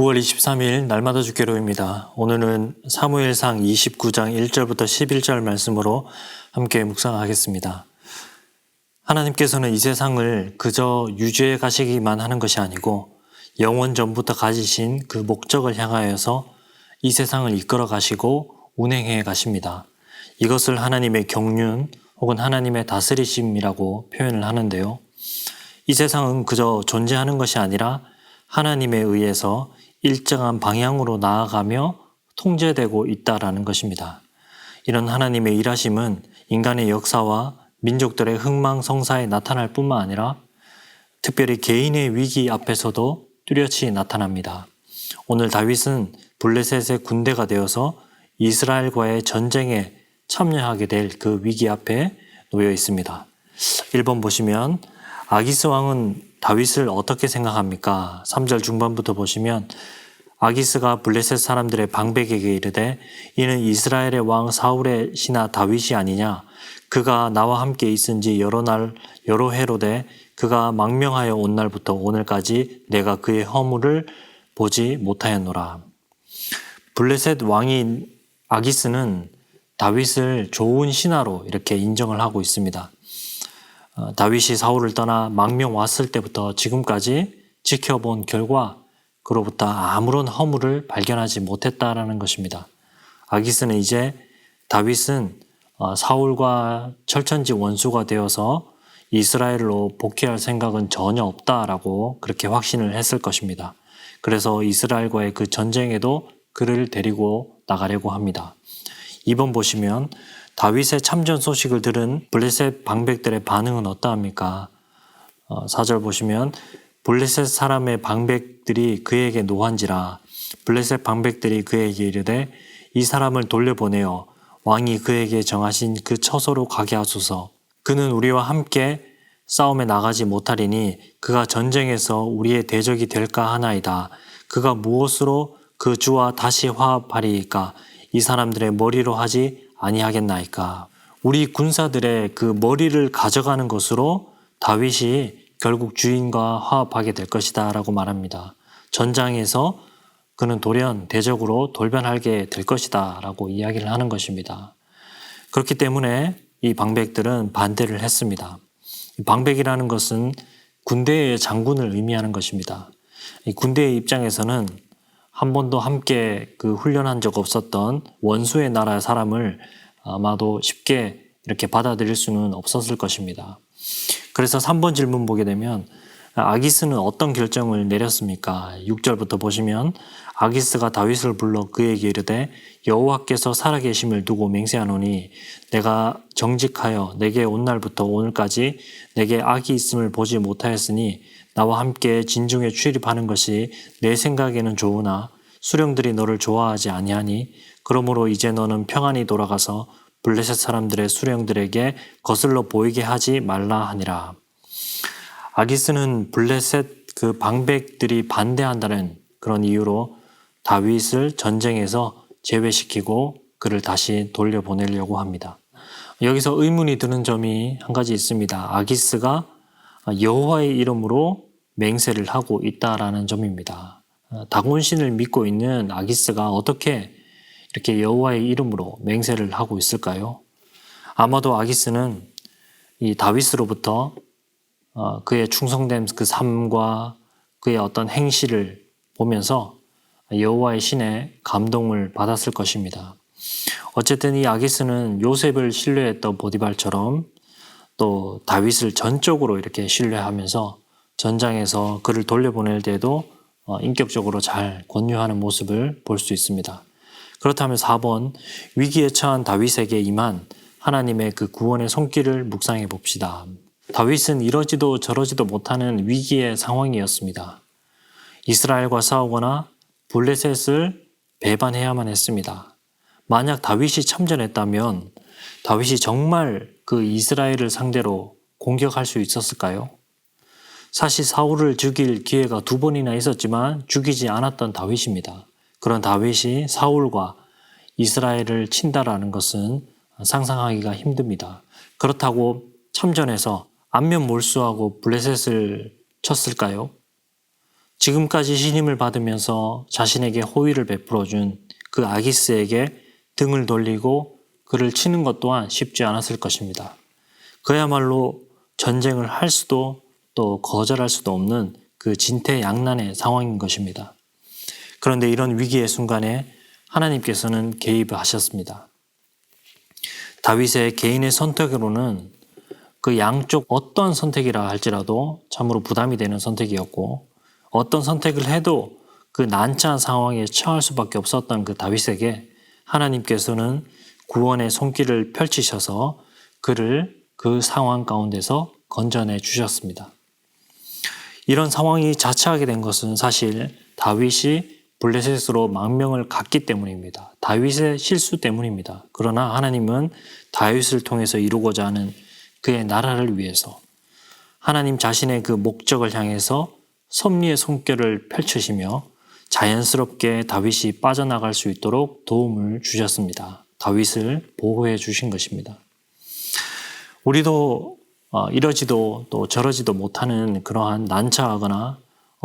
9월 23일 날마다 주기로입니다. 오늘은 사무엘상 29장 1절부터 11절 말씀으로 함께 묵상하겠습니다. 하나님께서는 이 세상을 그저 유지해 가시기만 하는 것이 아니고 영원 전부터 가지신 그 목적을 향하여서 이 세상을 이끌어 가시고 운행해 가십니다. 이것을 하나님의 경륜 혹은 하나님의 다스리심이라고 표현을 하는데요. 이 세상은 그저 존재하는 것이 아니라 하나님에 의해서 일정한 방향으로 나아가며 통제되고 있다라는 것입니다. 이런 하나님의 일하심은 인간의 역사와 민족들의 흥망성사에 나타날 뿐만 아니라 특별히 개인의 위기 앞에서도 뚜렷이 나타납니다. 오늘 다윗은 블레셋의 군대가 되어서 이스라엘과의 전쟁에 참여하게 될 그 위기 앞에 놓여 있습니다. 1번 보시면 아기스 왕은 다윗을 어떻게 생각합니까? 3절 중반부터 보시면 아기스가 블레셋 사람들의 방백에게 이르되 이는 이스라엘의 왕 사울의 신하 다윗이 아니냐? 그가 나와 함께 있은 지 여러 날 여러 해로되 그가 망명하여 온 날부터 오늘까지 내가 그의 허물을 보지 못하였노라. 블레셋 왕인 아기스는 다윗을 좋은 신하로 이렇게 인정을 하고 있습니다. 다윗이 사울을 떠나 망명 왔을 때부터 지금까지 지켜본 결과 그로부터 아무런 허물을 발견하지 못했다라는 것입니다. 아기스는 이제 다윗은 사울과 철천지 원수가 되어서 이스라엘로 복귀할 생각은 전혀 없다라고 그렇게 확신을 했을 것입니다. 그래서 이스라엘과의 그 전쟁에도 그를 데리고 나가려고 합니다. 2번 보시면 다윗의 참전 소식을 들은 블레셋 방백들의 반응은 어떠합니까? 4절 보시면 블레셋 사람의 방백들이 그에게 노한지라 블레셋 방백들이 그에게 이르되 이 사람을 돌려보내어 왕이 그에게 정하신 그 처소로 가게 하소서. 그는 우리와 함께 싸움에 나가지 못하리니 그가 전쟁에서 우리의 대적이 될까 하나이다. 그가 무엇으로 그 주와 다시 화합하리이까? 이 사람들의 머리로 하지 아니하겠나이까? 우리 군사들의 그 머리를 가져가는 것으로 다윗이 결국 주인과 화합하게 될 것이다 라고 말합니다. 전장에서 그는 돌연 대적으로 돌변하게 될 것이다 라고 이야기를 하는 것입니다. 그렇기 때문에 이 방백들은 반대를 했습니다. 방백이라는 것은 군대의 장군을 의미하는 것입니다. 이 군대의 입장에서는 한 번도 함께 그 훈련한 적 없었던 원수의 나라 사람을 아마도 쉽게 이렇게 받아들일 수는 없었을 것입니다. 그래서 3번 질문 보게 되면 아기스는 어떤 결정을 내렸습니까? 6절부터 보시면 아기스가 다윗을 불러 그에게 이르되 여호와께서 살아계심을 두고 맹세하노니 내가 정직하여 내게 온 날부터 오늘까지 내게 악이 있음을 보지 못하였으니 나와 함께 진중에 출입하는 것이 내 생각에는 좋으나 수령들이 너를 좋아하지 아니하니 그러므로 이제 너는 평안히 돌아가서 블레셋 사람들의 수령들에게 거슬러 보이게 하지 말라 하니라. 아기스는 블레셋 그 방백들이 반대한다는 그런 이유로 다윗을 전쟁에서 제외시키고 그를 다시 돌려보내려고 합니다. 여기서 의문이 드는 점이 한 가지 있습니다. 아기스가 여호와의 이름으로 맹세를 하고 있다라는 점입니다. 다곤신을 믿고 있는 아기스가 어떻게 이렇게 여호와의 이름으로 맹세를 하고 있을까요? 아마도 아기스는 이 다윗으로부터 그의 충성된 그 삶과 그의 어떤 행실을 보면서 여호와의 신에 감동을 받았을 것입니다. 어쨌든 이 아기스는 요셉을 신뢰했던 보디발처럼 또 다윗을 전적으로 이렇게 신뢰하면서 전장에서 그를 돌려보낼 때에도 인격적으로 잘 권유하는 모습을 볼 수 있습니다. 그렇다면 4번 위기에 처한 다윗에게 임한 하나님의 그 구원의 손길을 묵상해 봅시다. 다윗은 이러지도 저러지도 못하는 위기의 상황이었습니다. 이스라엘과 싸우거나 블레셋을 배반해야만 했습니다. 만약 다윗이 참전했다면 다윗이 정말 그 이스라엘을 상대로 공격할 수 있었을까요? 사실 사울을 죽일 기회가 2번이나 있었지만 죽이지 않았던 다윗입니다. 그런 다윗이 사울과 이스라엘을 친다라는 것은 상상하기가 힘듭니다. 그렇다고 참전해서 안면몰수하고 블레셋을 쳤을까요? 지금까지 신임을 받으면서 자신에게 호의를 베풀어준 그 아기스에게 등을 돌리고 그를 치는 것 또한 쉽지 않았을 것입니다. 그야말로 전쟁을 할 수도 또 거절할 수도 없는 그 진퇴양난의 상황인 것입니다. 그런데 이런 위기의 순간에 하나님께서는 개입하셨습니다. 다윗의 개인의 선택으로는 그 양쪽 어떤 선택이라 할지라도 참으로 부담이 되는 선택이었고, 어떤 선택을 해도 그 난처한 상황에 처할 수밖에 없었던 그 다윗에게 하나님께서는 구원의 손길을 펼치셔서 그를 그 상황 가운데서 건져내 주셨습니다. 이런 상황이 자처하게 된 것은 사실 다윗이 블레셋으로 망명을 갔기 때문입니다. 다윗의 실수 때문입니다. 그러나 하나님은 다윗을 통해서 이루고자 하는 그의 나라를 위해서 하나님 자신의 그 목적을 향해서 섭리의 손길을 펼치시며 자연스럽게 다윗이 빠져나갈 수 있도록 도움을 주셨습니다. 다윗을 보호해 주신 것입니다. 우리도 이러지도 또 저러지도 못하는 그러한 난처하거나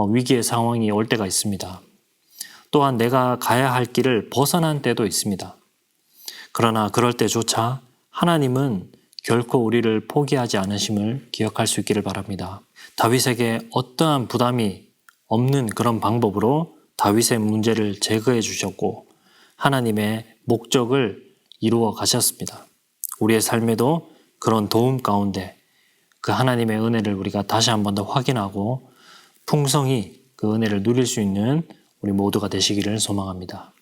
위기의 상황이 올 때가 있습니다. 또한 내가 가야 할 길을 벗어난 때도 있습니다. 그러나 그럴 때조차 하나님은 결코 우리를 포기하지 않으심을 기억할 수 있기를 바랍니다. 다윗에게 어떠한 부담이 없는 그런 방법으로 다윗의 문제를 제거해 주셨고 하나님의 목적을 이루어 가셨습니다. 우리의 삶에도 그런 도움 가운데 그 하나님의 은혜를 우리가 다시 한 번 더 확인하고 풍성히 그 은혜를 누릴 수 있는 우리 모두가 되시기를 소망합니다.